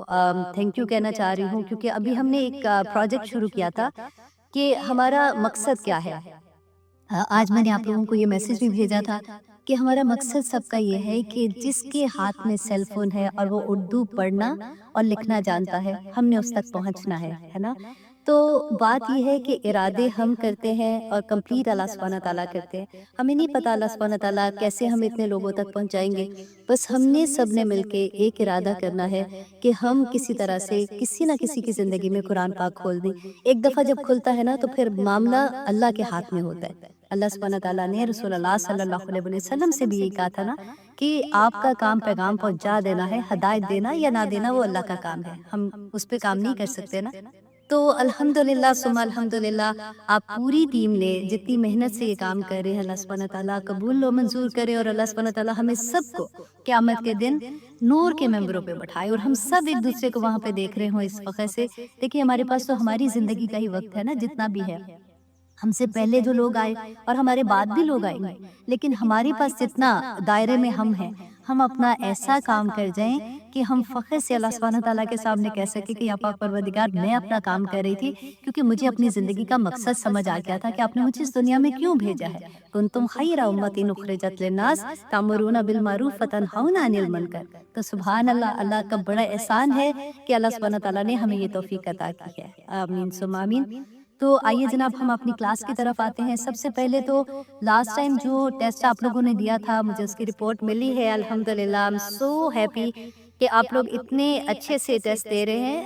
Thank you کہنا چاہ رہی ہوں، کیونکہ ابھی ہم نے ایک پروجیکٹ شروع کیا تھا کہ ہمارا مقصد کیا ہے۔ آج میں نے آپ لوگوں کو یہ میسج بھی بھیجا تھا کہ ہمارا مقصد سب کا یہ ہے کہ جس کے ہاتھ میں سیل فون ہے اور وہ اردو پڑھنا اور لکھنا جانتا ہے، ہم نے اس تک پہنچنا ہے نا۔ تو بات یہ ہے کہ ارادے ہم کرتے ہیں اور کمپلیٹ اللہ سبحانہ تعالیٰ کرتے ہیں۔ ہمیں نہیں پتا اللہ سبحانہ تعالیٰ کیسے ہم اتنے لوگوں تک پہنچائیں گے، بس ہم نے سب نے مل کے ایک ارادہ کرنا ہے کہ ہم کسی طرح سے کسی نہ کسی کی زندگی میں قرآن پاک کھول دیں۔ ایک دفعہ جب کھلتا ہے نا تو پھر معاملہ اللہ کے ہاتھ میں ہوتا ہے۔ اللہ سبحانہ تعالیٰ نے رسول اللہ صلی اللہ علیہ وسلم سے بھی یہی کہا تھا نا کہ آپ کا کام پیغام پہنچا دینا ہے، ہدایت دینا یا نہ دینا وہ اللہ کا کام ہے، ہم اس پہ کام نہیں کر سکتے نا۔ تو الحمدللہ ثم الحمدللہ آپ پوری ٹیم نے جتنی محنت سے یہ کام کر رہے ہیں، اللہ سبحانہ تعالیٰ قبول و منظور کرے، اور اللہ سبحانہ تعالیٰ ہمیں سب کو قیامت کے دن نور کے ممبروں پہ بٹھائے اور ہم سب ایک دوسرے کو وہاں پہ دیکھ رہے ہوں اس وقت سے۔ دیکھیے ہمارے پاس تو ہماری زندگی کا ہی وقت ہے نا، جتنا بھی ہے، ہم سے پہلے جو لوگ آئے اور ہمارے بعد بھی لوگ آئیں گے، لیکن ہمارے پاس جتنا دائرے میں ہم ہیں، ہم اپنا ایسا کام کر جائیں کہ ہم فخر سے اللہ سبحانہ تعالیٰ کے سامنے کہہ سکیں کہ یا پاک پروردگار میں اپنا کام کر رہی تھی کیونکہ مجھے اپنی زندگی کا مقصد سمجھ آ گیا تھا کہ آپ نے مجھے اس دنیا میں کیوں بھیجا ہے۔ کنتم خیر امۃ اخرجت للناس تأمرون بالمعروف وتنہون عن المنکر۔ تو سبحان اللہ، اللہ کا بڑا احسان ہے کہ اللہ سبحانہ تعالیٰ نے ہمیں یہ توفیق عطا کی ہے۔ آمین ثم آمین۔ تو آئیے جناب ہم اپنی کلاس کی طرف آتے ہیں۔ سب سے پہلے تو لاسٹ ٹائم جو ٹیسٹ آپ لوگوں نے دیا تھا، مجھے اس کی رپورٹ ملی ہے، الحمدللہ آئی ایم سو ہیپی کہ آپ لوگ اتنے اچھے سے ٹیسٹ دے رہے ہیں۔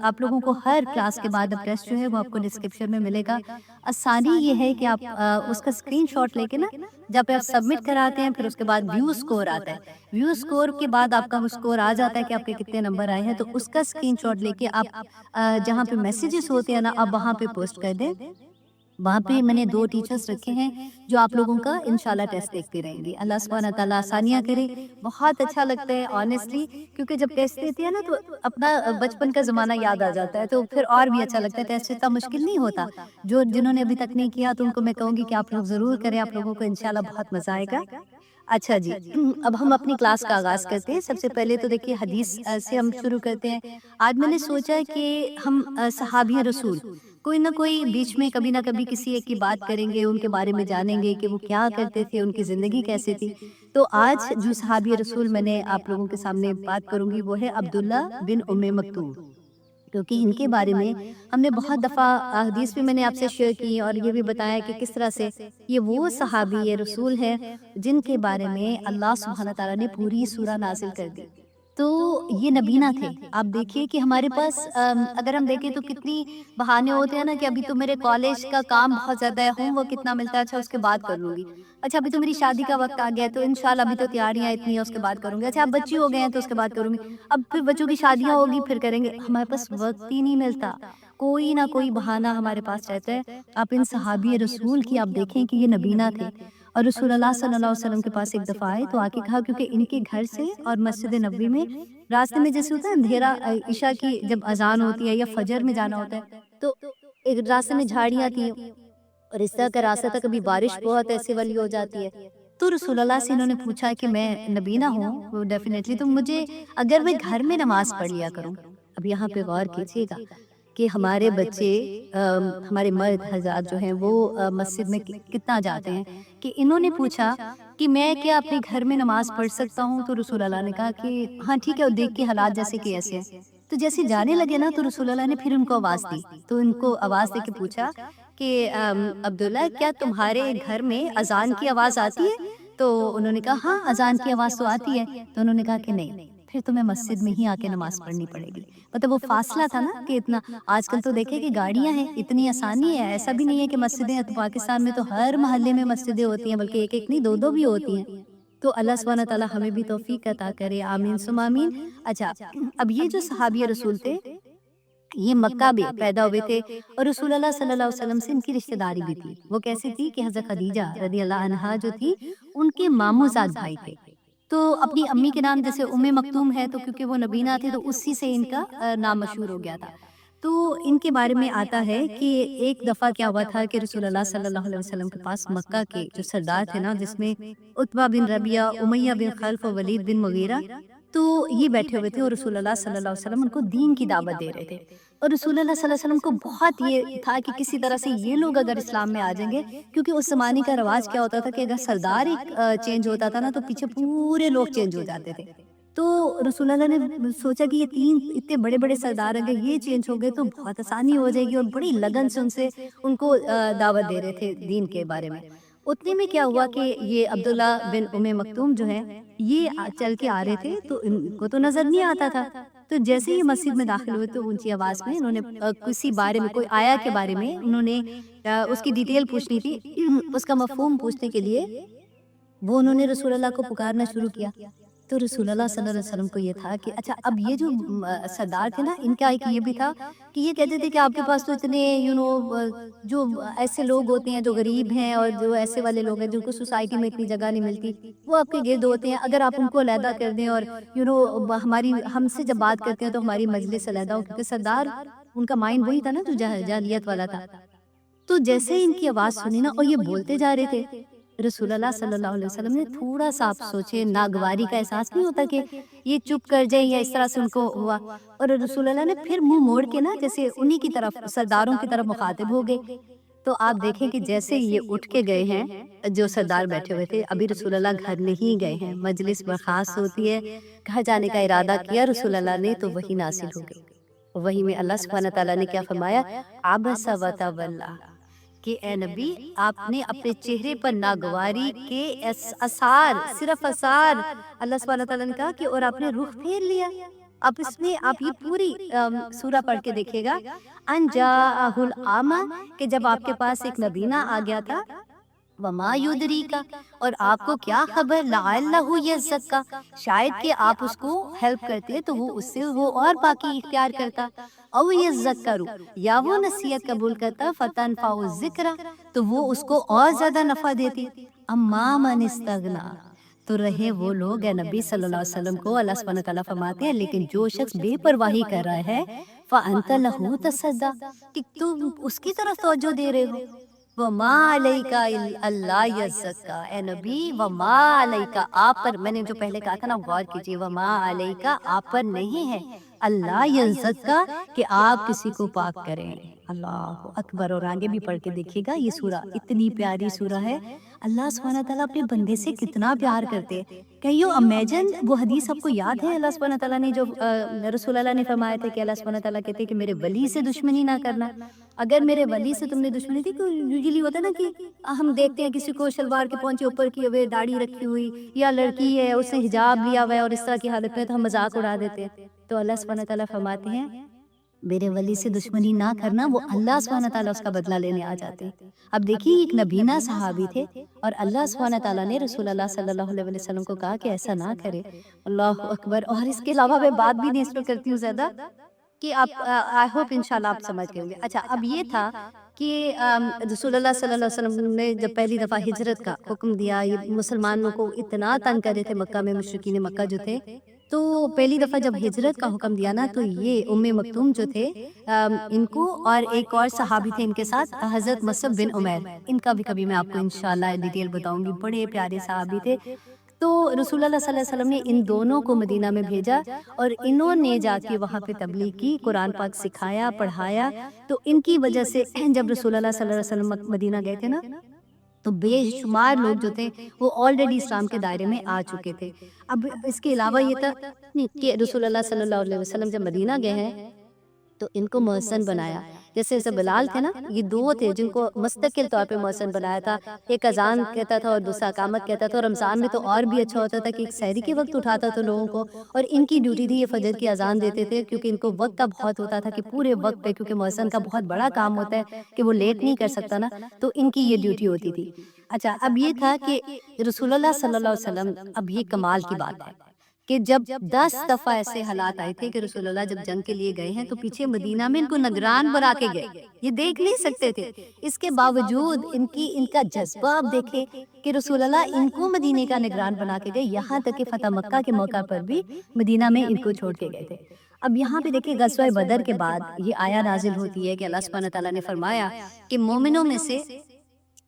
آپ لوگوں کو ہر کلاس کے بعد اب ٹیسٹ جو ہے وہ آپ کو ڈسکرپشن میں ملے گا۔ آسانی یہ ہے کہ آپ اس کا اسکرین شاٹ لے کے نا جب آپ سبمٹ کراتے ہیں، پھر اس کے بعد ویو اسکور آتا ہے، ویو اسکور کے بعد آپ کا وہ اسکور آ جاتا ہے کہ آپ کے کتنے نمبر آئے ہیں، تو اس کا اسکرین شاٹ لے کے آپ جہاں پہ میسیجز ہوتے ہیں نا آپ وہاں پہ پوسٹ کر دیں۔ وہاں پہ میں نے 2 ٹیچرز رکھے ہیں جو آپ لوگوں کا انشاءاللہ ٹیسٹ دیکھتے رہیں گی۔ اللہ سبحانہ تعالیٰ آسانیاں کرے۔ بہت اچھا لگتا ہے آنیسٹلی، کیونکہ جب ٹیسٹ دیتی ہے نا تو اپنا بچپن کا زمانہ یاد آ جاتا ہے، تو پھر اور بھی اچھا لگتا ہے۔ ٹیسٹ اتنا مشکل نہیں ہوتا، جنہوں نے ابھی تک نہیں کیا تو ان کو میں کہوں گی کہ آپ لوگ ضرور کریں، آپ لوگوں کو انشاءاللہ بہت مزہ آئے گا۔ اچھا جی، اب ہم اپنی کلاس کا آغاز کرتے ہیں۔ سب سے پہلے تو دیکھیے حدیث سے ہم شروع کرتے ہیں۔ آج میں نے سوچا کہ ہم صحابی رسول کوئی نہ کوئی بیچ میں کبھی نہ کبھی کسی ایک کی بات کریں گے، ان کے بارے میں جانیں گے کہ وہ کیا کرتے تھے، ان کی زندگی کیسے تھی۔ تو آج جو صحابی رسول میں نے آپ لوگوں کے سامنے بات کروں گی وہ ہے عبداللہ بن ام مکتوم، کیونکہ ان کے بارے میں ہم نے بہت دفعہ حدیث بھی میں نے آپ سے شیئر کی اور یہ بھی بتایا کہ کس طرح سے یہ وہ صحابی رسول ہے جن کے بارے میں اللہ سبحانہ تعالیٰ نے پوری سورہ نازل کر دی۔ تو یہ نبینا تھے۔ آپ دیکھیے کہ ہمارے پاس اگر ہم دیکھیں تو کتنی بہانے ہوتے ہیں نا کہ ابھی تو میرے کالج کا کام بہت زیادہ ہے، ہوم ورک کتنا ملتا ہے، اچھا اس کے بعد کر لوں گی، اچھا ابھی تو میری شادی کا وقت آ گیا ہے تو انشاءاللہ ابھی تو تیاریاں اتنی ہیں اس کے بعد کروں گی، اچھا اب بچی ہو گئے ہیں تو اس کے بعد کروں گی، اب پھر بچوں کی شادیاں ہوگی پھر کریں گے۔ ہمارے پاس وقت ہی نہیں ملتا، کوئی نہ کوئی بہانہ ہمارے پاس رہتا ہے۔ آپ ان صحابی رسول کی آپ دیکھیں کہ یہ نبینا تھے، اور رسول اللہ صلی اللہ علیہ وسلم کے پاس ایک دفعہ آئے تو آ کے کہا، کیونکہ ان کے گھر سے اور مسجد نبوی میں راستے میں جیسے ہوتا ہے اندھیرا، عشاء کی جب اذان ہوتی ہے یا فجر میں جانا ہوتا ہے تو ایک راستے میں جھاڑیاں تھیں اور اس طرح کا راستہ تھا، کبھی بارش بہت ایسے والی ہو جاتی ہے۔ تو رسول اللہ سے انہوں نے پوچھا کہ میں نبینا ہوں ڈیفینیٹلی، تو مجھے اگر میں گھر میں نماز پڑھ لیا کروں۔ اب یہاں پہ غور کیجیے گا کہ ہمارے بچے ہمارے مرد حضرات جو ہیں وہ مسجد میں کتنا جاتے ہیں، کہ انہوں نے پوچھا کہ میں کیا اپنے گھر میں نماز پڑھ سکتا ہوں؟ تو رسول اللہ نے کہا کہ ہاں ٹھیک ہے، اور دیکھ کے حالات جیسے کہ ایسے ہیں۔ تو جیسے جانے لگے نا تو رسول اللہ نے پھر ان کو آواز دی، تو ان کو آواز دے کے پوچھا کہ عبداللہ کیا تمہارے گھر میں اذان کی آواز آتی ہے؟ تو انہوں نے کہا ہاں اذان کی آواز تو آتی ہے۔ تو انہوں نے کہا کہ نہیں، پھر تمہیں مسجد میں ہی آ کے نماز پڑھنی پڑے گی۔ مطلب وہ فاصلہ تھا نا کہ اتنا، آج کل تو دیکھیں کہ گاڑیاں ہیں، اتنی آسانی ہے، ایسا بھی نہیں ہے کہ مسجدیں، تو پاکستان میں تو ہر محلے میں مسجدیں ہوتی ہیں، بلکہ ایک ایک نہیں 2 2 بھی ہوتی ہیں۔ تو اللہ سبحانہ تعالیٰ ہمیں بھی توفیق عطا کرے، آمین ثم آمین۔ اچھا، اب یہ جو صحابی رسول تھے یہ مکہ میں پیدا ہوئے تھے، اور رسول اللہ صلی اللہ علیہ وسلم سے ان کی رشتہ داری بھی تھی۔ وہ کیسی تھی کہ حضرت خدیجہ رضی اللہ عنہا جو تھی ان کے ماموں زاد بھائی تھے۔ تو اپنی امی کے نام جیسے ام مکتوم ہے تو کیونکہ وہ نبینا تھے تو اسی سے ان کا نام مشہور ہو گیا تھا۔ تو ان کے بارے میں آتا ہے کہ ایک دفعہ کیا ہوا تھا کہ رسول اللہ صلی اللہ علیہ وسلم کے پاس مکہ کے جو سردار تھے نا، جس میں عتبہ بن ربیعہ، امیہ بن خلف اور ولید بن مغیرہ، تو یہ بیٹھے ہوئے تھے اور رسول اللہ صلی اللہ علیہ وسلم ان کو دین کی دعوت دے رہے تھے، اور رسول اللہ صلی اللہ علیہ وسلم کو بہت یہ تھا کہ کسی طرح سے یہ لوگ اگر اسلام میں آ جائیں گے، کیونکہ اس زمانے کا رواج کیا ہوتا تھا کہ اگر سردار ایک چینج ہوتا تھا نا تو پیچھے پورے لوگ چینج ہو جاتے تھے۔ تو رسول اللہ نے سوچا کہ یہ تین اتنے بڑے بڑے سردار اگر یہ چینج ہو گئے تو بہت آسانی ہو جائے گی، اور بڑی لگن سے ان کو دعوت دے رہے تھے دین کے بارے میں۔ اتنے میں کیا ہوا کہ یہ عبداللہ بن ام مکتوم جو ہے یہ چل کے آ رہے تھے، تو ان کو تو نظر نہیں آتا تھا، تو جیسے ہی مسجد میں داخل ہوئے تو اونچی آواز میں انہوں نے کسی بارے میں، کوئی آیا کے بارے میں انہوں نے اس کی ڈیٹیل پوچھنی تھی، اس کا مفہوم پوچھنے کے لیے وہ انہوں نے رسول اللہ کو پکارنا شروع کیا۔ تو رسول اللہ صلی اللہ علیہ وسلم کو یہ تھا کہ اچھا اب یہ جو سردار تھے نا، ان کا ایک یہ بھی تھا کہ یہ کہتے تھے کہ آپ کے پاس تو اتنے جو ایسے لوگ ہوتے ہیں جو غریب ہیں اور جو ایسے والے لوگ ہیں جن کو سوسائٹی میں اتنی جگہ نہیں ملتی، وہ آپ کے گرد ہوتے ہیں، اگر آپ ان کو علیحدہ کر دیں اور ہم سے جب بات کرتے ہیں تو ہماری مجلس علیحدہ ہو، کیونکہ سردار ان کا مائنڈ وہی تھا نا جو جاہلیت والا تھا۔ تو جیسے ان کی آواز سنی نا اور یہ بولتے جا رہے تھے، رسول اللہ صلی اللہ علیہ وسلم نے تھوڑا سا آپ سوچے ناگواری کا احساس نہیں ہوتا کہ یہ چپ کر جائیں یا اس طرح سے ان کو ہوا، اور رسول اللہ نے پھر منہ موڑ کے نا جیسے انہی کی طرف سرداروں کی طرف مخاطب ہو گئے۔ تو آپ دیکھیں کہ جیسے یہ اٹھ کے گئے ہیں، جو سردار بیٹھے ہوئے تھے، ابھی رسول اللہ گھر نہیں گئے ہیں، مجلس برخاست ہوتی ہے، گھر جانے کا ارادہ کیا رسول اللہ نے تو وہی نازل ہو گئی۔ وہی میں اللہ سبحانہ تعالیٰ نے کیا فرمایا، عبس وتولی، کہ اے نبی آپ نے اپنے چہرے پر ناگواری کے اثار، صرف اثار، اللہ سبحانہ تعالیٰ نے کہا کہ اور آپ نے رخ پھیر لیا۔ اب اس میں آپ یہ پوری سورہ پڑھ کے دیکھیے گا، ان جاءہ الاعمی، کہ جب آپ کے پاس ایک نبینہ آ گیا تھا، وما یدریک، اور آپ کو کیا خبر، لعلہ یزکا، شاید کہ آپ اس کو ہیلپ کرتے تو وہ اس سے وہ اور باقی اختیار کرتا، او یذکر، یا وہ نصیحت قبول کرتا، فتنفع الذکر، تو وہ اس کو اور زیادہ نفع دیتی، اما من استغنا، تو رہے وہ لوگ، اے نبی صلی اللہ علیہ وسلم کو اللہ سبحانہ تعالیٰ فرماتے ہیں لیکن جو شخص بے پرواہی کر رہا ہے، فانت لہ تصدی، کہ تم اس کی طرف توجہ دے رہے ہو، وما علیک اللہ یزکا، اے نبی وما علیک، آپ پر، میں نے جو پہلے کہا تھا نا غور کیجیے، وما علیک، آپ پر نہیں ہے، اللہ یزکا، کہ آپ کسی کو پاک کریں۔ اللہ اکبر، اور آگے بھی پڑھ کے دیکھیے گا، یہ سورہ اتنی پیاری سورہ ہے، اللہ سبحانہ تعالیٰ اپنے بندے سے کتنا پیار کرتے ہیں۔ کہیو امیجن، وہ حدیث آپ کو یاد ہے اللہ سبحانہ تعالیٰ نے جو رسول اللہ نے فرمایا تھا کہ اللہ سبحانہ تعالیٰ کہتے ہیں کہ میرے ولی سے دشمنی نہ کرنا، اگر میرے ولی سے تم نے دشمنی تھی، تو یوزلی ہوتا ہے نا کہ ہم دیکھتے ہیں کسی کو شلوار کے پونچے اوپر کیے ہوئے، داڑھی رکھی ہوئی، یا لڑکی ہے اس نے حجاب لیا ہوا ہے اور اس طرح کی حالت میں، تو ہم مذاق اڑا دیتے ہیں۔ تو اللہ سبحانہ تعالیٰ فرماتے ہیں میرے ولی سے دشمنی نہ کرنا، وہ اللہ سبحانہ تعالیٰ اس کا بدلہ لینے آ جاتے ہیں۔ اب دیکھیے ایک نبینہ صحابی تھے اور اللہ سبحانہ تعالیٰ نے رسول اللہ صلی اللہ علیہ وسلم کو کہا کہ ایسا نہ کرے، اللہ اکبر۔ اور اس کے علاوہ میں بات بھی نہیں اس پہ کرتی ہوں زیادہ، کہ آپ آئی ہوپ انشاءاللہ آپ سمجھ گئے ہوں گے۔ اچھا اب یہ تھا کہ رسول اللہ صلی اللہ علیہ وسلم نے جب پہلی دفعہ ہجرت کا حکم دیا، یہ مسلمانوں کو اتنا تنگ کر رہے تھے مکہ میں، مشرکین مکہ جو تھے، تو پہلی دفعہ جب ہجرت کا حکم دیا نا، تو یہ ام مکتوم جو تھے، ان کو اور ایک اور صحابی تھے ان کے ساتھ، حضرت مصعب بن عمیر، ان کا بھی کبھی میں آپ کو انشاءاللہ ڈیٹیل بتاؤں گی، بڑے پیارے صحابی تھے۔ تو رسول اللہ صلی اللہ علیہ وسلم نے ان دونوں کو مدینہ میں بھیجا اور انہوں نے جا کے وہاں پہ تبلیغ کی، قرآن پاک سکھایا، پڑھایا۔ تو ان کی وجہ سے جب رسول اللہ صلی اللہ علیہ وسلم مدینہ گئے تھے نا، تو بے شمار لوگ جو تھے وہ آلریڈی اسلام کے دائرے میں آ چکے تھے۔ اب اس کے علاوہ یہ تھا کہ رسول اللہ صلی اللہ علیہ وسلم جب مدینہ گئے ہیں تو ان کو محسن بنایا، جیسے بلال تھے نا، یہ دو تھے جن کو مستقل طور پہ محسن بنایا تھا، ایک اذان کہتا تھا اور دوسرا اقامت کہتا تھا، اور رمضان میں تو اور بھی اچھا ہوتا تھا کہ ایک سحری کے وقت اٹھاتا تھا لوگوں کو، اور ان کی ڈیوٹی تھی یہ فجر کی اذان دیتے تھے، کیونکہ ان کو وقت کا بہت ہوتا تھا کہ پورے وقت پہ، کیونکہ محسن کا بہت بڑا کام ہوتا ہے کہ وہ لیٹ نہیں کر سکتا نا، تو ان کی یہ ڈیوٹی ہوتی تھی۔ اچھا اب یہ تھا کہ رسول اللہ صلی اللہ علیہ وسلم، اب یہ کمال کی بات ہے کہ جب 10 دفعہ ایسے حالات آئے تھے کہ رسول اللہ جب جنگ کے لیے گئے ہیں تو پیچھے مدینہ میں ان کو نگران بنا کے گئے، یہ دیکھ نہیں سکتے تھے، اس کے باوجود ان کا جذبہ آپ دیکھیں کہ رسول اللہ ان کو مدینے کا نگران بنا کے گئے، یہاں تک کہ فتح مکہ کے موقع پر بھی مدینہ میں ان کو چھوڑ کے گئے تھے۔ اب یہاں پہ دیکھیں غزوہ بدر کے بعد یہ آیا نازل ہوتی ہے کہ اللہ سبحانہ تعالیٰ نے فرمایا کہ مومنوں میں سے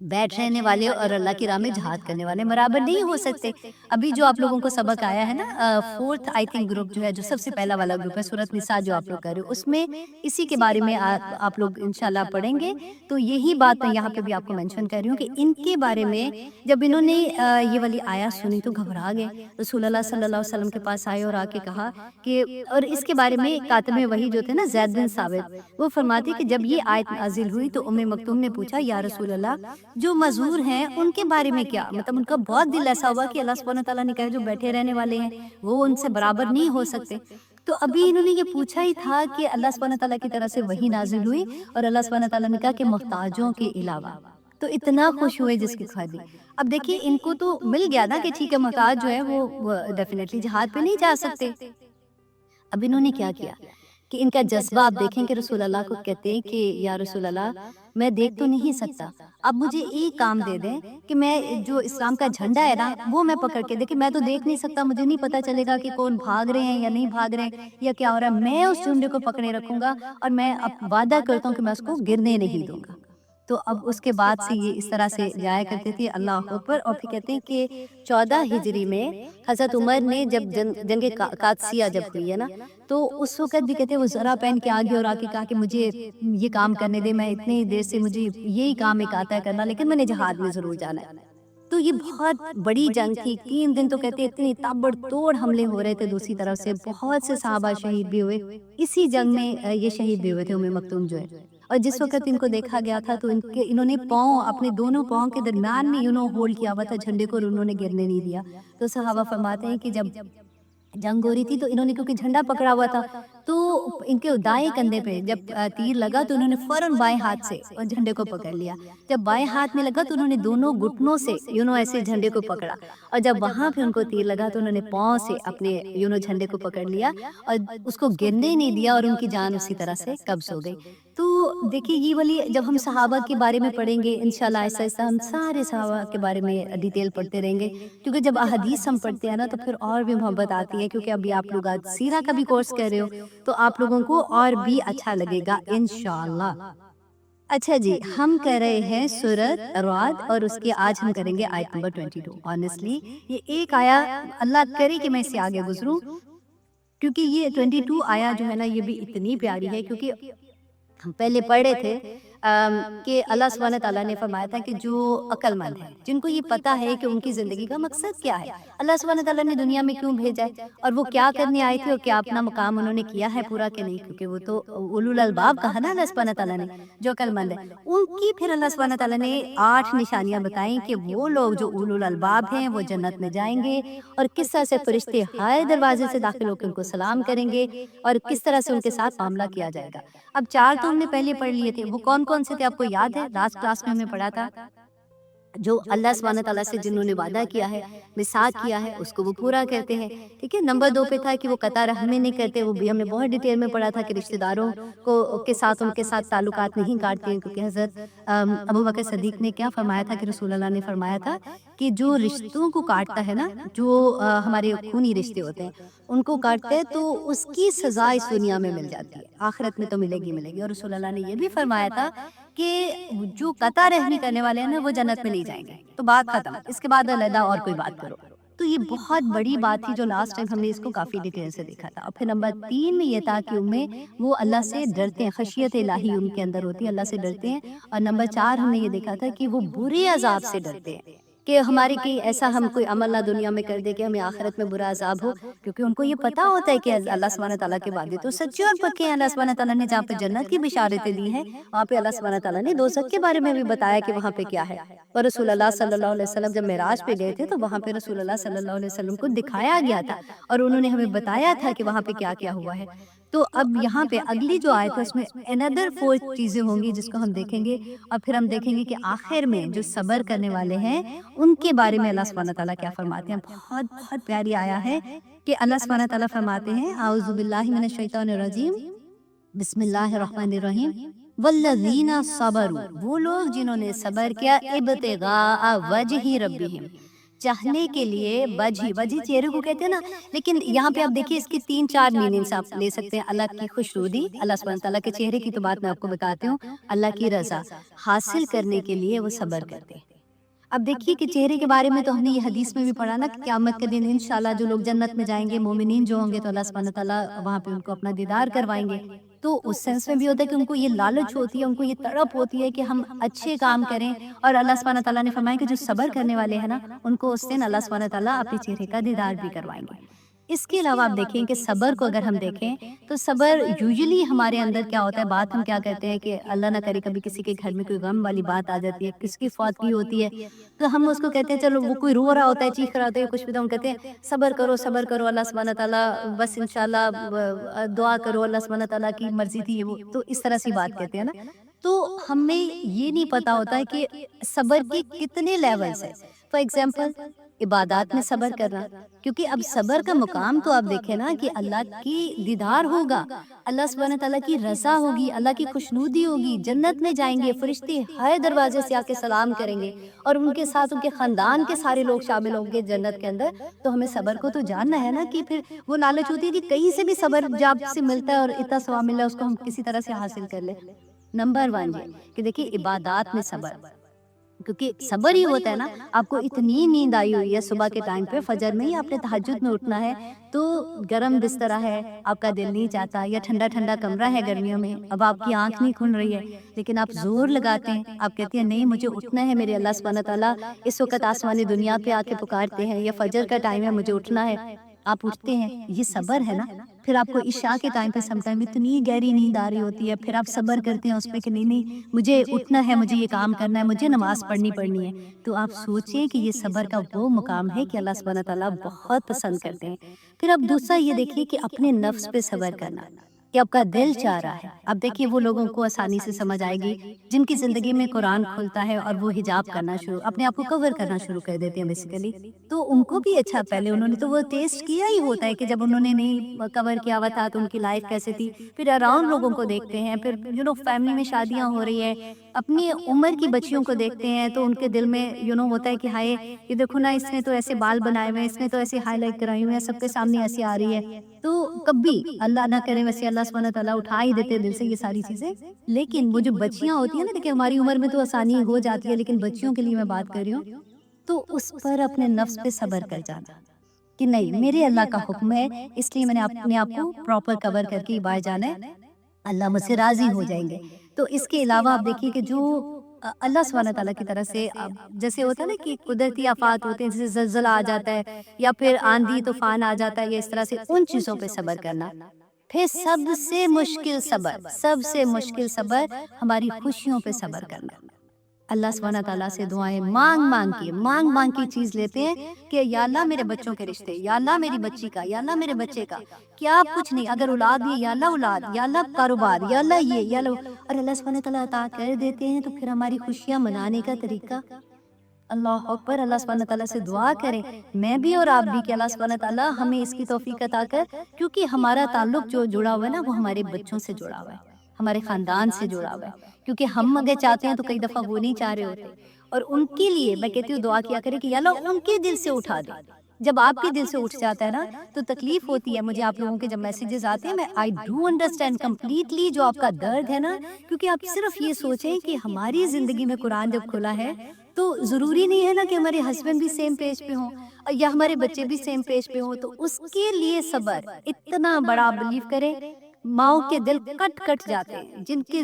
بیٹھ رہنے والے اور اللہ کی راہ میں جہاد کرنے والے برابر نہیں ہو سکتے۔ ابھی جو آپ لوگوں کو سبق آیا ہے نا، فورتھ آئی تھنک گروپ جو ہے، جو سب سے پہلا والا گروپ ہے سورۃ نساء جو آپ لوگ کر رہے ہو، اس میں اسی کے بارے میں آپ لوگ انشاءاللہ پڑھیں گے۔ تو یہی بات میں یہاں پہ بھی آپ کو مینشن کر رہی ہوں کہ ان کے بارے میں جب انہوں نے یہ والی آیات سنی تو گھبرا گئے، رسول اللہ صلی اللہ علیہ وسلم کے پاس آئے اور آ کے کہا کہ، اور اس کے بارے میں کاتب وحی جو تھے نا زید بن ثابت، وہ فرماتے کہ جب یہ آیت نازل ہوئی تو ام مکتوم نے پوچھا یا رسول اللہ جو مزور ہیں ان کے بارے میں کیا؟ مطلب ان کا بہت دل ایسا ہوا کہ اللہ سبحانہ تعالیٰ نے کہا جو بیٹھے رہنے والے ہیں وہ ان سے برابر نہیں ہو سکتے۔ تو ابھی انہوں نے یہ پوچھا ہی تھا کہ اللہ سبحانہ تعالیٰ کی طرف سے وحی نازل ہوئی اور اللہ سبحانہ تعالیٰ نے کہا کہ محتاجوں کے علاوہ، تو اتنا خوش ہوئے جس کی خواہی۔ اب دیکھیے ان کو تو مل گیا نا کہ ٹھیک ہے محتاج جو ہے وہ ڈیفینیٹلی جہاد پہ نہیں جا سکتے۔ اب انہوں نے کیا کیا کہ ان کا جذبہ آپ دیکھیں کہ رسول اللہ کو کہتے ہیں کہ یا رسول اللہ میں دیکھ تو نہیں سکتا، اب مجھے ایک کام دے دیں کہ میں جو اسلام کا جھنڈا ہے نا وہ میں پکڑ کے دیکھیں، میں تو دیکھ نہیں سکتا، مجھے نہیں پتا چلے گا کہ کون بھاگ رہے ہیں یا نہیں بھاگ رہے ہیں یا کیا ہو رہا ہے، میں اس جھنڈے کو پکڑے رکھوں گا اور میں اب وعدہ کرتا ہوں کہ میں اس کو گرنے نہیں دوں گا۔ تو اب اس کے بعد سے یہ اس طرح سے جایا کرتے تھے، اللہ اکبر۔ اور پھر کہتے ہیں کہ 14 ہجری میں حضرت عمر نے جب جنگ قادسیہ جب ہوئی ہے نا، تو اس وقت بھی کہتے ہیں وہ ذرا پہن کے آگے اور آ کے کہا کہ مجھے یہ کام کرنے دے، میں اتنی دیر سے مجھے یہی کام ایک آتا ہے کرنا، لیکن میں نے جہاد میں ضرور جانا ہے۔ تو یہ بہت بڑی جنگ تھی، 3 دن تو کہتے ہیں اتنی تابڑ توڑ حملے ہو رہے تھے دوسری طرف سے، بہت سے صحابہ شہید بھی ہوئے، اسی جنگ میں یہ شہید بھی ہوئے تھے ام مکتوم جو ہے۔ اور جس وقت ان کو دیکھا گیا تھا تو انہوں نے پاؤں اپنے دونوں پاؤں کے درمیان میں ہولڈ کیا ہوا تھا جھنڈے کو اور انہوں نے گرنے نہیں دیا۔ تو صحابہ فرماتے ہیں کہ جب جنگ ہو رہی تھی تو انہوں نے کیونکہ جھنڈا پکڑا ہوا تھا تو ان کے دائیں کندھے پہ جب تیر لگا تو انہوں نے فوراً بائیں ہاتھ سے جھنڈے کو پکڑ لیا، جب بائیں ہاتھ میں لگا تو انہوں نے دونوں گھٹنوں سے ایسے جھنڈے کو پکڑا، اور جب وہاں پہ ان کو تیر لگا تو انہوں نے پاؤں سے اپنے جھنڈے کو پکڑ لیا اور اس کو گرنے نہیں دیا، اور ان کی جان اسی طرح سے قبض ہو گئی۔ تو دیکھیے یہ والی جب ہم صحابہ کے بارے میں پڑھیں گے انشاءاللہ آہستہ آہستہ ہم سارے صحابہ کے بارے میں ڈیٹیل پڑھتے رہیں گے، کیونکہ جب احادیث ہم پڑھتے ہیں نا تو پھر اور بھی محبت آتی ہے، کیونکہ ابھی آپ لوگ آج سیرہ کا بھی کورس کر رہے ہو تو آپ لوگوں کو اور بھی اچھا لگے گا انشاءاللہ۔ اچھا جی، ہم کر رہے ہیں سورۃ رعد اور اس کے آج ہم کریں گے آیت نمبر 22۔ آنیسٹلی یہ ایک آیا اللہ کرے کہ میں اس سے آگے گزروں، کیونکہ یہ 22 آیا جو ہے نا یہ بھی اتنی پیاری ہے، کیونکہ ہم پہلے پڑھے تھے کہ اللہ سبحانہ تعالیٰ نے فرمایا تھا کہ جو عقل مند ہیں، جن کو یہ پتا ہے کہ ان کی زندگی کا مقصد کیا ہے، اللہ سبحانہ تعالیٰ نے دنیا میں کیوں بھیجا ہے اور وہ کیا کرنے آئے تھے اور کیا اپنا مقام انہوں نے کیا ہے پورا کہ نہیں، کیونکہ وہ تو اولو الالباب کہا نا اللہ سبحانہ تعالیٰ نے، جو عقل مند ہے ان کی پھر اللہ سبحانہ تعالیٰ نے 8 نشانیاں بتائیں کہ وہ لوگ جو اولو الالباب ہیں وہ جنت میں جائیں گے، اور کس طرح سے فرشتے ہر دروازے سے داخل ہو کے ان کو سلام کریں گے اور کس طرح سے ان کے ساتھ معاملہ کیا جائے گا۔ اب 4 تو ہم نے پہلے پڑھ لیے تھے، وہ کون کون سے تھے آپ کو یاد ہے؟ لاسٹ کلاس میں ہم نے پڑھا تھا جو اللہ سبحانہ تعالیٰ سے جنہوں نے وعدہ کیا ہے، میثاق کیا ہے، اس کو وہ پورا کرتے ہیں، ٹھیک ہے۔ نمبر 2 پہ تھا کہ وہ قطع رحمی نہیں کرتے، وہ بھی ہم نے بہت ڈیٹیل میں پڑھا تھا کہ رشتہ داروں کے ساتھ ان کے ساتھ تعلقات نہیں کاٹتے ہیں، کیونکہ حضرت ابوبکر صدیق نے کیا فرمایا تھا کہ رسول اللہ نے فرمایا تھا کہ جو رشتوں کو کاٹتا ہے نا، جو ہمارے خونی رشتے ہوتے ہیں ان کو کاٹتے ہیں تو اس کی سزا اس دنیا میں مل جاتی ہے، آخرت میں تو ملے گی۔ اور رسول اللہ نے یہ بھی فرمایا تھا کہ جو قطع رحمی کرنے والے ہیں نا وہ جنت میں نہیں جائیں گے۔ تو بات ختم، اس کے بعد علیحدہ اور کوئی بات کرو۔ تو یہ بہت بڑی بات تھی جو لاسٹ ٹائم ہم نے اس کو کافی ڈیٹیل سے دیکھا تھا۔ اور پھر نمبر 3 میں یہ تھا کہ ان میں وہ اللہ سے ڈرتے ہیں، خشیت الہی ان کے اندر ہوتی ہے، اللہ سے ڈرتے ہیں۔ اور نمبر 4 ہم نے یہ دیکھا تھا کہ وہ برے عذاب سے ڈرتے ہیں، کہ ہمارے کہیں ایسا ہم کوئی عمل نہ دنیا میں کر دے کہ ہمیں آخرت میں برا عذاب ہو، کیونکہ ان کو یہ پتا ہوتا ہے کہ اللہ سبحانہ تعالیٰ کے وعدے تو سچے اور پکے ہیں۔ اللہ سبحانہ تعالیٰ نے جہاں پہ جنت کی بشارتیں دی ہیں وہاں پہ اللہ سبحانہ تعالیٰ نے دوزخ کے بارے میں بھی بتایا کہ وہاں پہ کیا ہے۔ اور رسول اللہ صلی اللہ علیہ وسلم جب معراج پہ گئے تھے تو وہاں پہ رسول اللہ صلی اللہ علیہ وسلم کو دکھایا گیا تھا اور انہوں نے ہمیں بتایا تھا کہ وہاں پہ کیا کیا ہوا ہے۔ تو اب یہاں پہ اگلی جو آیت ہے اس میں another 4 چیزیں ہوں گی جس کو ہم دیکھیں گے، اور پھر ہم دیکھیں گے کہ آخر میں جو صبر کرنے والے ہیں ان کے بارے میں اللہ سبحانہ تعالیٰ کیا فرماتے ہیں۔ بہت بہت پیاری آیا ہے کہ اللہ سبحانہ تعالیٰ فرماتے ہیں اعوذ باللہ من الشیطان الرجیم، بسم اللہ الرحمن الرحیم، والذین صبروا، وہ لوگ جنہوں نے صبر کیا، ابتغاء وجہ ربہم، چاہنے کے لیے وجہ چہرے کو کہتے ہیں نا، لیکن یہاں پہ آپ دیکھیے اس کی 3-4 میننگس آپ لے سکتے ہیں۔ اللہ کی خوشنودی، اللہ سبحانہ تعالیٰ کے چہرے کی تو بات میں آپ کو بتاتی ہوں، اللہ کی رضا حاصل کرنے کے لیے وہ صبر کرتے ہیں۔ اب دیکھیے کہ چہرے کے بارے میں تو ہم نے یہ حدیث میں بھی پڑھا نا کہ قیامت کے دن انشاءاللہ جو لوگ جنت میں جائیں گے، مومنین جو ہوں گے، تو اللہ سبحانہ تعالیٰ وہاں پہ ان کو اپنا دیدار کروائیں گے۔ تو اس سینس میں بھی ہوتا ہے کہ ان کو یہ لالچ ہوتی ہے، ان کو یہ تڑپ ہوتی ہے کہ ہم اچھے کام کریں، اور اللہ سبحانہ تعالیٰ نے فرمایا کہ جو صبر کرنے والے ہیں نا، ان کو اس دن اللہ سبحانہ تعالیٰ اپنے چہرے کا دیدار بھی کروائیں گے۔ اس کے علاوہ آپ دیکھیں کہ صبر کو اگر ہم دیکھیں تو صبر یوزلی ہمارے اندر کیا ہوتا ہے، بات ہم کیا کرتے ہیں کہ اللہ نہ کرے کبھی کسی کے گھر میں کوئی غم والی بات آ جاتی ہے، کسی کی فوتگی ہوتی ہے، تو ہم اس کو کہتے ہیں چلو وہ کوئی رو رہا ہوتا ہے، چیخ رہا ہوتا ہے، کچھ بھی، تو ہم کہتے ہیں صبر کرو اللہ سبحانہ تعالیٰ بس انشاءاللہ دعا کرو، اللہ سبحانہ تعالیٰ کی مرضی تھی وہ، تو اس طرح سی بات کہتے ہیں نا۔ تو ہمیں یہ نہیں پتا ہوتا ہے کہ صبر کی کتنے لیولز ہیں۔ فار ایگزامپل عبادات میں صبر کرنا، کیونکہ اب صبر کا مقام تو آپ دیکھیں نا کہ اللہ کی دیدار ہوگا، اللہ سبحانہ تعالیٰ کی رضا ہوگی، اللہ کی خوشنودی ہوگی، جنت میں جائیں گے، فرشتے ہر دروازے سے آ کے سلام کریں گے، اور ان کے ساتھ ان کے خاندان کے سارے لوگ شامل ہوں گے جنت کے اندر۔ تو ہمیں صبر کو تو جاننا ہے نا، کہ پھر وہ لالچ ہوتی ہے کہ کہیں سے بھی صبر جب سے ملتا ہے اور اتنا ثواب مل رہا ہے، اس کو ہم کسی طرح سے حاصل کر لیں۔ نمبر 1 یہ کہ دیکھیے عبادات میں صبر، کیونکہ صبر ہی ہوتا ہے نا، آپ کو اتنی نیند آئی ہوئی ہے صبح کے ٹائم پہ، فجر میں ہی آپ نے تہجد میں اٹھنا ہے، تو گرم بستر ہے، آپ کا دل نہیں چاہتا، یا ٹھنڈا ٹھنڈا کمرہ ہے گرمیوں میں، اب آپ کی آنکھ نہیں کھل رہی ہے، لیکن آپ زور لگاتے ہیں، آپ کہتے ہیں نہیں مجھے اٹھنا ہے، میرے اللہ سبحانہ تعالیٰ اس وقت آسمانی دنیا پہ آ کے پکارتے ہیں، یا فجر کا ٹائم ہے مجھے اٹھنا ہے، آپ اٹھتے ہیں، یہ صبر ہے نا۔ پھر آپ کو عشاء کے ٹائم پہ سم ٹائم اتنی گہری نیند آ رہی ہوتی ہے، پھر آپ صبر کرتے ہیں اس پہ کہ نہیں مجھے اٹھنا ہے، مجھے یہ کام کرنا ہے، مجھے نماز پڑھنی ہے، تو آپ سوچیں کہ یہ صبر کا وہ مقام ہے کہ اللہ سبحانہ تعالیٰ بہت پسند کرتے ہیں۔ پھر اب دوسرا یہ دیکھیے کہ اپنے نفس پہ صبر کرنا، کہ آپ کا دل چاہ رہا ہے۔ اب دیکھیے وہ لوگوں کو آسانی سے سمجھ آئے گی جن کی زندگی میں قرآن کھلتا ہے اور وہ حجاب کرنا شروع، اپنے آپ کو کور کرنا شروع کر دیتے ہیں بیسیکلی، تو ان کو بھی اچھا، پہلے انہوں نے تو وہ ٹیسٹ کیا ہی ہوتا ہے کہ جب انہوں نے نہیں کور کیا ہوا تھا تو ان کی لائف کیسے تھی۔ پھر اراؤنڈ لوگوں کو دیکھتے ہیں، پھر فیملی میں شادیاں ہو رہی ہیں، اپنی عمر کی بچیوں کو دیکھتے ہیں، تو ان کے دل میں ہوتا ہے کہ ہائے یہ دیکھو نا، اس نے تو ایسے بال بنائے ہوئے ہیں، اس نے تو ایسے ہائی لائٹ کرائی ہوئی ہیں، سب کے سامنے ایسی آ رہی ہے۔ تو کبھی اللہ نہ کرے، ویسے اللہ سبحانہ تعالیٰ اٹھا ہی دیتے دل سے یہ ساری چیزیں، لیکن وہ جو بچیاں ہوتی ہیں نا، دیکھیں ہماری عمر میں تو آسانی ہو جاتی ہے، لیکن بچیوں کے لیے میں بات کر رہی ہوں، تو اس پر اپنے نفس پہ صبر کر جانا کہ نہیں میرے اللہ کا حکم ہے، اس لیے میں نے اپنے آپ کو پراپر کور کر کے باہر جانا ہے، اللہ مجھ سے راضی ہو جائیں گے۔ تو اس کے علاوہ آپ دیکھیے کہ جو اللہ سبحانہ تعالیٰ کی طرف سے جیسے ہوتا ہے نا کہ قدرتی آفات ہوتے ہیں، جیسے زلزلہ آ جاتا ہے یا پھر آندھی طوفان آ جاتا ہے، یا اس طرح سے ان چیزوں پہ صبر کرنا۔ پھر سب سے مشکل صبر ہماری خوشیوں پہ صبر کرنا۔ اللہ سبحانہ تعالیٰ سے دعائیں مانگ کے چیز لیتے ہیں کہ یا اللہ میرے بچوں کے رشتے، یا اللہ میری بچی کا، یا اللہ میرے بچے کا، کیا کچھ نہیں، اگر اولاد ہے یا اللہ اولاد، یا اللہ کاروبار، یا اللہ یہ، یا اللہ، اور اللہ سبحانہ تعالیٰ عطا کر دیتے ہیں، تو پھر ہماری خوشیاں منانے کا طریقہ، اللہ اکبر، اللہ سبحانہ تعالیٰ سے دعا کریں، میں بھی اور آپ بھی، کہ اللہ سبحانہ تعالیٰ ہمیں اس کی توفیق عطا کر، کیونکہ ہمارا تعلق جو جڑا ہوا ہے نا، وہ ہمارے بچوں سے جڑا ہوا ہے، ہمارے خاندان سے جڑا ہوا ہے، کیونکہ ہم اگر چاہتے ہیں تو کئی دفعہ وہ نہیں چاہ رہے ہوتے، اور ان کے لیے میں کہتی ہوں دعا کیا کرے کہ یا اللہ ان کے دل سے اٹھا دے۔ جب آپ کے دل سے اٹھ جاتا ہے نا تو تکلیف ہوتی ہے، مجھے آپ لوگوں کے جب میسیجز آتے ہیں، میں آئی ڈو انڈرسٹینڈ کمپلیٹلی جو آپ کا درد ہے نا، کیونکہ آپ صرف یہ سوچیں کہ ہماری زندگی میں قرآن جب کھلا ہے تو ضروری نہیں ہے نا کہ ہمارے ہسبینڈ بھی سیم پیج پہ ہوں یا ہمارے بچے بھی سیم پیج پہ ہوں، تو اس کے لیے صبر اتنا بڑا، بلیو کریں ماؤں کے دل کٹ جاتے ہیں، جن کے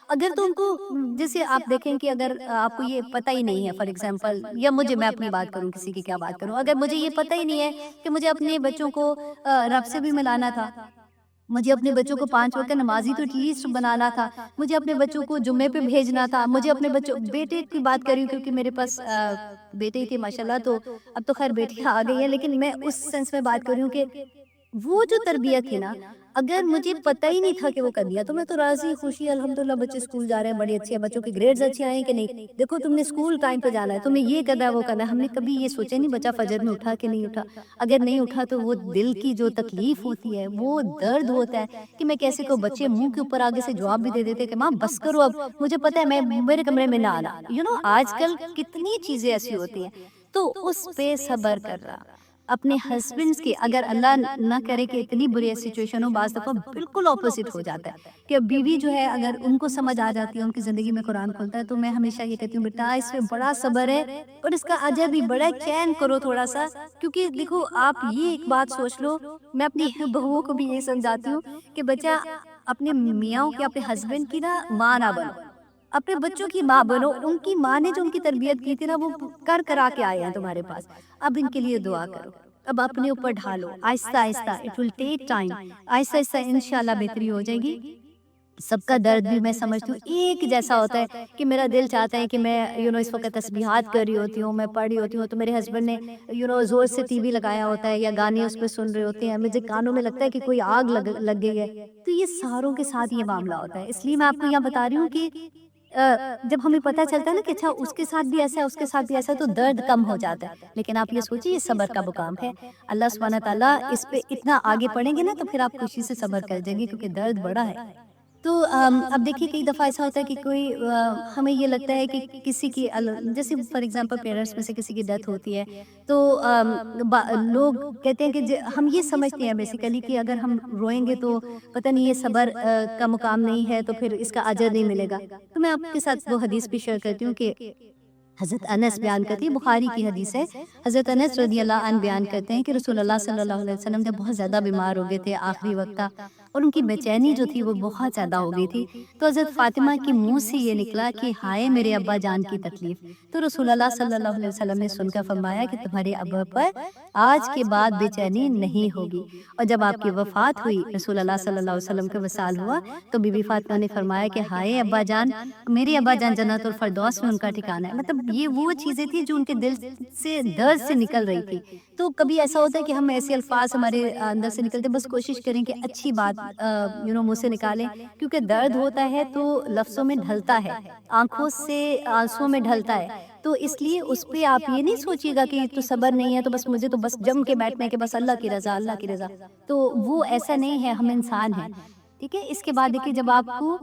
اگر تو ان کو، جیسے آپ دیکھیں کہ اگر آپ کو یہ پتہ ہی نہیں ہے، فار ایگزامپل، یا میں اپنی بات کروں، کسی کی کیا بات کروں، اگر مجھے یہ پتہ ہی نہیں ہے کہ مجھے اپنے بچوں کو رب سے بھی ملانا تھا، مجھے اپنے بچوں کو 5 وقت نمازی تو ایٹ لیسٹ بنانا تھا، مجھے اپنے بچوں کو جمعے پہ بھیجنا تھا، مجھے اپنے بیٹے کی بات کر رہی ہوں کیونکہ میرے پاس بیٹے ہی تھے ماشاءاللہ، تو اب تو خیر بیٹیاں آ گئی ہیں، لیکن میں اس سینس میں بات کر رہی ہوں کہ وہ جو تربیت تھی نا، اگر مجھے پتہ ہی نہیں تھا کہ وہ کر دیا، تو میں تو راضی خوشی الحمدللہ، بچے اسکول جا رہے ہیں، بڑی اچھی ہے، بچوں کے گریڈز اچھے آئے ہیں کہ نہیں، دیکھو تم نے اسکول ٹائم پہ جانا ہے، تمہیں یہ کرنا ہے، وہ کرنا ہے، ہم نے کبھی یہ سوچا نہیں بچہ فجر میں اٹھا کہ نہیں اٹھا، اگر نہیں اٹھا تو وہ دل کی جو تکلیف ہوتی ہے، وہ درد ہوتا ہے کہ میں کیسے کو، بچے منہ کے اوپر آگے سے جواب بھی دے دیتے کہ ماں بس کرو، اب مجھے پتہ ہے، میں میرے کمرے میں نہ آنا، آج کل کتنی چیزیں ایسی ہوتی ہیں۔ تو اس پہ صبر کر رہا. اپنے ہسبینڈس کی اگر اللہ نہ کرے کہ اتنی بری سچویشن ہو، بعض دفعہ بالکل اپوزٹ ہو جاتا ہے کہ بیوی جو ہے اگر ان کو سمجھ آ جاتی ہے، ان کی زندگی میں قرآن کھلتا ہے، تو میں ہمیشہ یہ کہتی ہوں بیٹا اس میں بڑا صبر ہے اور اس کا اجر بھی بڑا ہے، چین کرو تھوڑا سا. کیونکہ دیکھو آپ یہ ایک بات سوچ لو، میں اپنی بہوؤں کو بھی یہ سمجھاتی ہوں کہ بچہ اپنے میاں کے، اپنے ہسبینڈ کی نا ماں نہ بنو، اپنے بچوں کی ماں بنو. ان کی ماں نے جو ان کی تربیت کی تھی نا، وہ کرا کے آئے ہیں تمہارے پاس. اب ان کے لیے دعا کرو، اب اپنے اوپر ڈھالو، آہستہ آہستہ، اٹ ول ٹیک ٹائم، آہستہ آہستہ انشاءاللہ بہتری ہو جائے گی. سب کا درد بھی میں سمجھتی ہوں ایک جیسا ہوتا ہے کہ میرا دل چاہتا ہے کہ میں اس وقت تسبیحات کر رہی ہوتی ہوں، میں پڑھ رہی ہوتی ہوں، تو میرے ہسبینڈ نے زور سے ٹی وی لگایا ہوتا ہے یا گانے اس پہ سن رہے ہوتے ہیں، مجھے کانوں میں لگتا ہے کہ کوئی آگ لگ گئی ہے. تو یہ ساروں کے ساتھ یہ معاملہ ہوتا ہے. اس لیے میں آپ کو یہاں بتا رہی ہوں کہ جب ہمیں پتہ چلتا ہے نا کہ اچھا اس کے ساتھ بھی ایسا ہے، اس کے ساتھ بھی ایسا ہے، تو درد کم ہو جاتا ہے. لیکن آپ یہ سوچیے یہ صبر کا مقام ہے. اللہ سبحانہ تعالیٰ اس پہ اتنا آگے پڑھیں گے نا تو پھر آپ خوشی سے صبر کر دیں گے، کیونکہ درد بڑا ہے. تو اب دیکھیے کئی دفعہ ایسا ہوتا ہے کہ کوئی ہمیں یہ لگتا ہے کہ کسی کی جیسے فار ایگزامپل پیرنٹس میں سے کسی کی ڈیتھ ہوتی ہے، تو لوگ کہتے ہیں کہ ہم یہ سمجھتے ہیں بیسیکلی کہ اگر ہم روئیں گے تو پتہ نہیں یہ صبر کا مقام نہیں ہے، تو پھر اس کا اجر نہیں ملے گا. تو میں آپ کے ساتھ وہ حدیث بھی شیئر کرتی ہوں کہ حضرت انس بیان کرتی ہے، بخاری کی حدیث ہے. حضرت انس رضی اللہ عنہ بیان کرتے ہیں کہ رسول اللہ صلی اللہ علیہ وسلم جب بہت زیادہ بیمار ہو گئے تھے، آخری وقت تھا، اور ان کی بے چینی جو تھی وہ بہت زیادہ ہو گئی تھی. تو حضرت فاطمہ کے منہ سے یہ نکلا کہ ہائے میرے ابا جان کی تکلیف. تو رسول اللہ صلی اللہ علیہ وسلم نے سن کر فرمایا کہ تمہارے ابا پر آج کے بعد بے چینی نہیں ہوگی. اور جب آپ کی وفات ہوئی، رسول اللہ صلی اللہ علیہ وسلم کا وصال ہوا، تو بی بی فاطمہ نے فرمایا کہ ہائے ابا جان، میرے ابا جان جنت الفردوس میں ان کا ٹھکانہ ہے. مطلب یہ وہ چیزیں تھیں جو ان کے دل سے درد سے نکل رہی تھی. تو کبھی ایسا ہوتا ہے کہ ہم ایسے الفاظ ہمارے اندر سے نکلتے، بس کوشش کریں کہ اچھی بات منہ سے نکالیں، کیونکہ درد ہوتا ہے تو لفظوں میں ڈھلتا ہے، آنکھوں سے آنسوں میں ڈھلتا ہے. تو اس لیے اس پہ آپ یہ نہیں سوچیے گا کہ یہ تو صبر نہیں ہے، تو بس مجھے تو بس جم کے بیٹھنا ہے کہ بس اللہ کی رضا، اللہ کی رضا. تو وہ ایسا نہیں ہے، ہم انسان ہیں. ٹھیک ہے. اس کے بعد دیکھیے جب آپ کو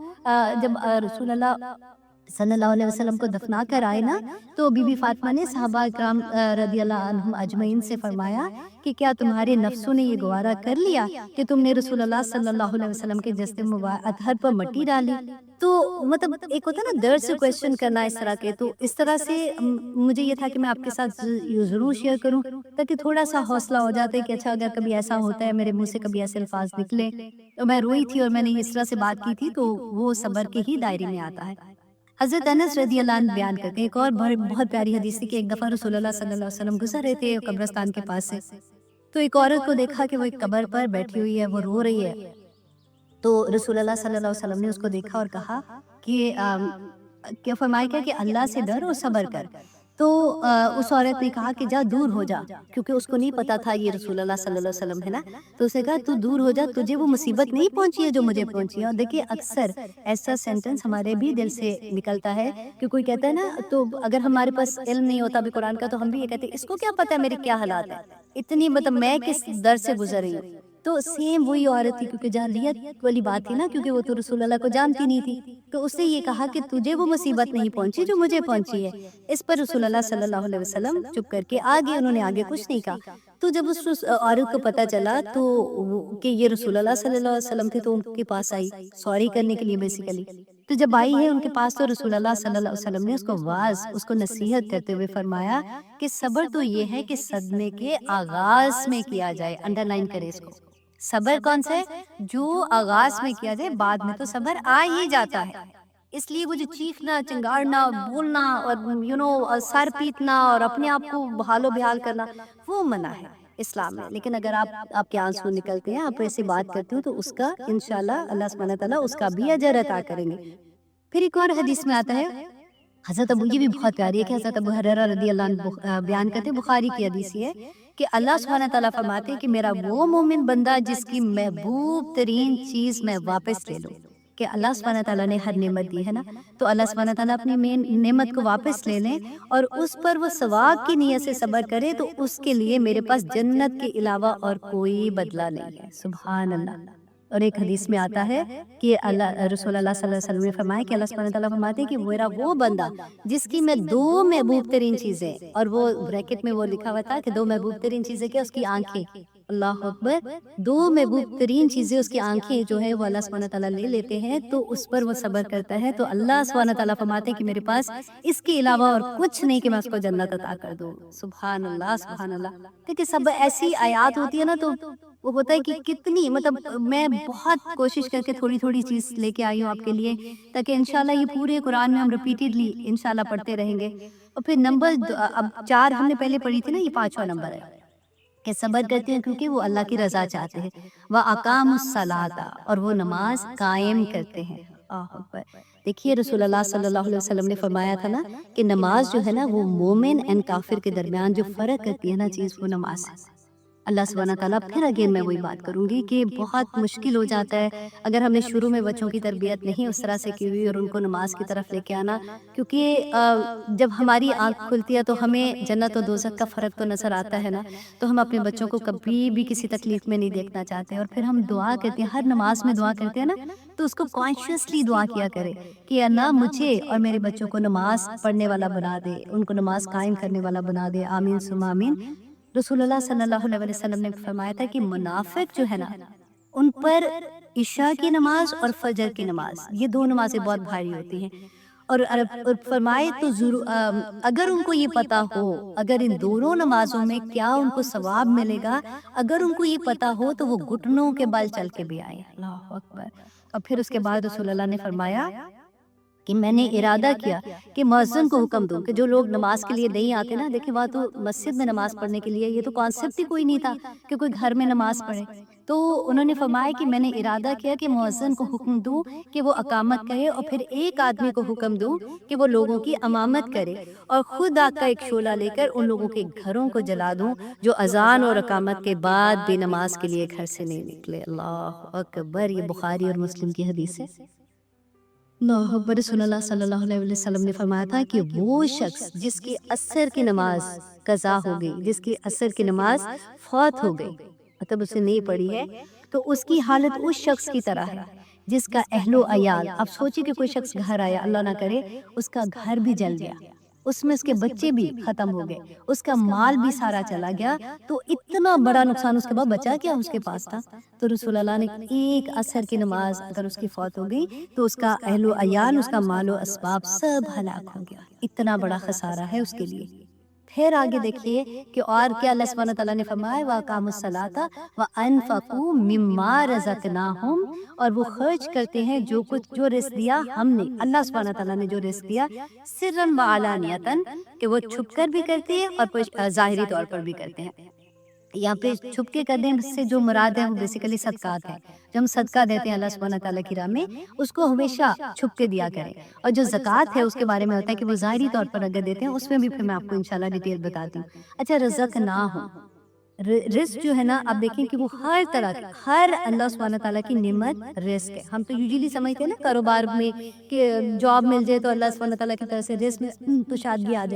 جب رسول اللہ صلی اللہ علیہ وسلم کو دفنا کر آئے نا، تو بی بی فاطمہ نے صحابہ اکرام رضی اللہ عنہم اجمعین سے فرمایا کہ کیا تمہارے نفسوں نے یہ گوارا کر لیا کہ تم نے رسول اللہ صلی اللہ علیہ وسلم کے جسد مبارک اطہر پر مٹی ڈالی. تو مطلب ایک ہوتا ہے نا درد سے کویسچن کرنا اس طرح کے. تو اس طرح سے مجھے یہ تھا کہ میں آپ کے ساتھ ضرور شیئر کروں تاکہ تھوڑا سا حوصلہ ہو جاتا ہے کہ اچھا اگر کبھی ایسا ہوتا ہے، میرے منہ سے کبھی ایسے الفاظ نکلے. تو میں روئی تھی اور میں نے اس طرح سے بات کی تھی، تو وہ صبر کے ہی دائرے میں آتا ہے. حضرت انس رضی اللہ عنہ بیان کرتے ہیں ایک اور بہت پیاری حدیث تھی کہ ایک دفعہ رسول اللہ صلی اللہ علیہ وسلم گزر رہے تھے قبرستان کے پاس سے، تو ایک عورت کو دیکھا کہ وہ ایک قبر پر بیٹھی ہوئی ہے، وہ رو رہی ہے. تو رسول اللہ صلی اللہ علیہ وسلم نے اس کو دیکھا اور کہا کہ فرمایا کہ اللہ سے ڈر اور صبر کر. تو اس عورت نے کہا کہ جا دور ہو جا، کیونکہ اس کو نہیں پتا تھا یہ رسول اللہ صلی اللہ علیہ وسلم ہے نا. تو اسے کہا تو دور ہو جا، تجھے وہ مصیبت نہیں پہنچی ہے جو مجھے پہنچی ہے. اور دیکھیے اکثر ایسا سینٹنس ہمارے بھی دل سے نکلتا ہے کہ کوئی کہتا ہے نا، تو اگر ہمارے پاس علم نہیں ہوتا بھی قرآن کا تو ہم بھی یہ کہتے ہیں اس کو کیا پتا ہے میرے کیا حالات ہیں، اتنی مطلب میں کس در سے گزر رہی ہوں. تو سیم وہی عورت تھی، کیونکہ جاہلیت والی بات تھی نا، کیونکہ وہ تو رسول اللہ کو جانتی نہیں تھی. تو اس نے یہ کہا کہ تجھے وہ مصیبت نہیں پہنچی جو مجھے پہنچی ہے. اس پر رسول اللہ صلی اللہ علیہ وسلم چپ کر کے آگے، انہوں نے آگے کچھ نہیں کہا. تو جب اس عورت کو پتا چلا تو کہ یہ رسول اللہ صلی اللہ علیہ وسلم تھے، تو ان کے پاس آئی سوری کرنے کے لیے بیسیکلی. تو جب آئی ہے ان کے پاس، تو رسول اللہ صلی اللہ علیہ وسلم نے اس کو واز، اس کو نصیحت کرتے ہوئے فرمایا کہ صبر تو یہ ہے کہ صدمے کے آغاز میں کیا جائے. انڈر لائن کرے اس کو. صبر کون سا ہے؟ جو آغاز میں کیا جائے، بعد میں تو صبر آ ہی جاتا ہے. اس لیے وہ جو چیخنا، چنگاڑنا، بولنا اور سر پیٹنا اور اپنے آپ کو بحال و بحال کرنا، وہ منع ہے اسلام میں. لیکن اگر آپ کے آنسو نکلتے ہیں، آپ ایسی بات کرتے ہو، تو اس کا انشاءاللہ اللہ سبحانہ تعالیٰ اس کا بھی اجر عطا کریں گے. پھر ایک اور حدیث میں آتا ہے حضرت ابو، یہ بھی بہت پیاری ہے کہ حضرت ابو ہریرہ رضی اللہ عنہ بیان کرتے ہیں، بخاری کی حدیث ہے کہ اللہ سبحانہ تعالیٰ فرماتے ہیں کہ میرا وہ مومن بندہ جس کی محبوب ترین چیز میں واپس لے لوں. کہ اللہ سبحانہ تعالیٰ نے ہر نعمت دی ہے نا، تو اللہ سبحانہ تعالیٰ اپنی مین نعمت کو واپس لے لیں اور اس پر وہ ثواب کی نیت سے صبر کرے، تو اس کے لیے میرے پاس جنت کے علاوہ اور کوئی بدلہ نہیں ہے. سبحان اللہ. اور ایک حدیث میں آتا ہے کہ اللہ رسول اللہ صلی اللہ علیہ وسلم نے فرمایا کہ اللہ سبحانہ تعالیٰ فرماتے ہیں کہ میرا وہ بندہ جس کی میں دو محبوب ترین چیزیں، اور وہ بریکٹ میں وہ لکھا ہوا تھا کہ دو محبوب ترین چیزیں کیا، اس کی آنکھیں، اللہ اکبر، دو محبوب ترین چیزیں اس کی آنکھیں جو ہے وہ اللہ سبحانہ تعالیٰ لے لیتے ہیں تو اس پر وہ صبر کرتا ہے، تو اللہ سبحانہ تعالیٰ فرماتے ہیں کہ میرے پاس اس کے علاوہ اور کچھ نہیں کہ میں اس کو جنت عطا کر دوں۔ سبحان اللہ سبحان اللہ۔ دیکھیں سب ایسی آیات ہوتی ہے نا تو وہ ہوتا ہے کہ کتنی مطلب میں بہت کوشش کر کے تھوڑی تھوڑی چیز لے کے آئی ہوں آپ کے لیے، تاکہ انشاءاللہ یہ پورے قرآن میں ہم ریپیٹیڈلی انشاءاللہ پڑھتے رہیں گے۔ اور پھر نمبر اب 4 ہم نے پہلے پڑھی تھی نا، یہ 5واں نمبر ہے کہ صبر کرتے ہیں کیونکہ وہ اللہ کی رضا چاہتے ہیں، وَأَقَامُوا الصَّلَاةَ، اور وہ نماز قائم کرتے ہیں۔ اللہ اکبر۔ دیکھیے رسول اللہ صلی اللہ علیہ وسلم نے فرمایا تھا نا کہ نماز جو ہے نا وہ مومن اینڈ کافر کے درمیان جو فرق کرتی ہے نا چیز، وہ نماز ہے۔ اللہ سبحانہ تعالیٰ پھر اگین میں وہی بات کروں گی کہ بہت مشکل ہو جاتا ہے اگر ہم نے شروع میں بچوں کی تربیت نہیں اس طرح سے کی ہوئی اور ان کو نماز کی طرف لے کے آنا، کیونکہ جب ہماری آنکھ کھلتی ہے تو ہمیں جنت و دوزخ کا فرق تو نظر آتا ہے نا، تو ہم اپنے بچوں کو کبھی بھی کسی تکلیف میں نہیں دیکھنا چاہتے، اور پھر ہم دعا کرتے ہیں، ہر نماز میں دعا کرتے ہیں نا، تو اس کو کانشیسلی دعا کیا کرے کہ اللہ مجھے اور میرے بچوں کو نماز پڑھنے والا بنا دے، ان کو نماز قائم کرنے والا بنا دے، آمین ثم آمین۔ رسول اللہ صلی اللہ علیہ وسلم نے فرمایا تھا کہ منافق جو ہے نا ان پر عشاء کی نماز اور فجر کی نماز، یہ دو نمازیں بہت بھاری ہوتی ہیں، اور فرمائے تو ضرور اگر ان کو یہ پتا ہو اگر ان دونوں نمازوں میں کیا ان کو ثواب ملے گا، اگر ان کو یہ پتا ہو تو وہ گھٹنوں کے بل چل کے بھی آئے۔ اللہ اکبر۔ اور پھر اس کے بعد رسول اللہ نے فرمایا کہ میں نے ارادہ کیا کہ مؤذن کو حکم دوں کہ جو لوگ نماز کے لیے نہیں آتے نا، دیکھیں وہاں تو مسجد میں نماز پڑھنے کے لیے یہ تو کانسیپٹ ہی کوئی نہیں تھا کہ کوئی گھر میں نماز پڑھے، تو انہوں نے فرمایا کہ میں نے ارادہ کیا کہ مؤذن کو حکم دوں کہ وہ اقامت کہے، اور پھر ایک آدمی کو حکم دوں کہ وہ لوگوں کی امامت کرے، اور خود آگ کا ایک شعلہ لے کر ان لوگوں کے گھروں کو جلا دوں جو اذان اور اقامت کے بعد بھی نماز کے لیے گھر سے نہیں نکلے۔ اللہ اکبر۔ یہ بخاری اور مسلم کی حدیث ہے۔ اللہ اکبر۔ رسول اللہ صلی اللہ علیہ وسلم نے فرمایا تھا کہ وہ شخص جس کی عصر کی نماز قضا ہو گئی، جس کی عصر کی نماز فوت ہو گئی، مطلب اسے نہیں پڑھی ہے، تو اس کی حالت اس شخص کی طرح ہے جس کا اہل و عیال، اب سوچیں کہ کوئی شخص گھر آیا، اللہ نہ کرے اس کا گھر بھی جل گیا، اس میں اس کے بچے بھی ختم ہو گئے، اس کا مال بھی سارا چلا گیا، تو اتنا بڑا نقصان اس کے بعد بچا کیا اس کے پاس تھا؟ تو رسول اللہ نے ایک عصر کی نماز اگر اس کی فوت ہو گئی تو اس کا اہل و عیال، اس کا مال و اسباب سب ہلاک ہو گیا۔ اتنا بڑا خسارہ ہے اس کے لیے۔ پھر آگے دیکھیے کہ اور کیا اللہ سبحانہ تعالیٰ نے فرمایا، وَأَقَامُوا الصَّلَاةَ وَأَنفَقُوا مِمَّا رَزَقْنَاهُمْ، اور وہ خرچ کرتے ہیں جو کچھ جو رزق دیا ہم نے، اللہ سبحانہ تعالیٰ نے جو رزق دیا، سرًا وعلانیةً، کہ وہ چھپ کر بھی کرتے ہیں اور پھر ظاہری طور پر بھی کرتے ہیں۔ یہاں پہ چھپ کے کرنے سے جو مراد ہے وہ بیسیکلی صدقات ہے، جو ہم صدقہ دیتے ہیں اللہ سبحانہ تعالیٰ کی راہ میں، اس کو ہمیشہ چھپ کے دیا کریں، اور جو زکوٰۃ ہے اس کے بارے میں ہوتا ہے کہ وہ ظاہری طور پر اگر دیتے ہیں، اس میں بھی پھر میں آپ کو انشاءاللہ ڈیٹیل بتاتی ہوں۔ اچھا، رزق نہ ہو، رزق جو ہے نا، آپ دیکھیں کہ وہ ہر طرح ہر اللہ سبحانہ تعالیٰ کی نعمت رزق ہے۔ ہم تو یوزلی سمجھتے ہیں نا کاروبار میں کہ جاب مل جائے تو اللہ سبحانہ تعالیٰ کی طرف سے رزق تو شادی آ جائے،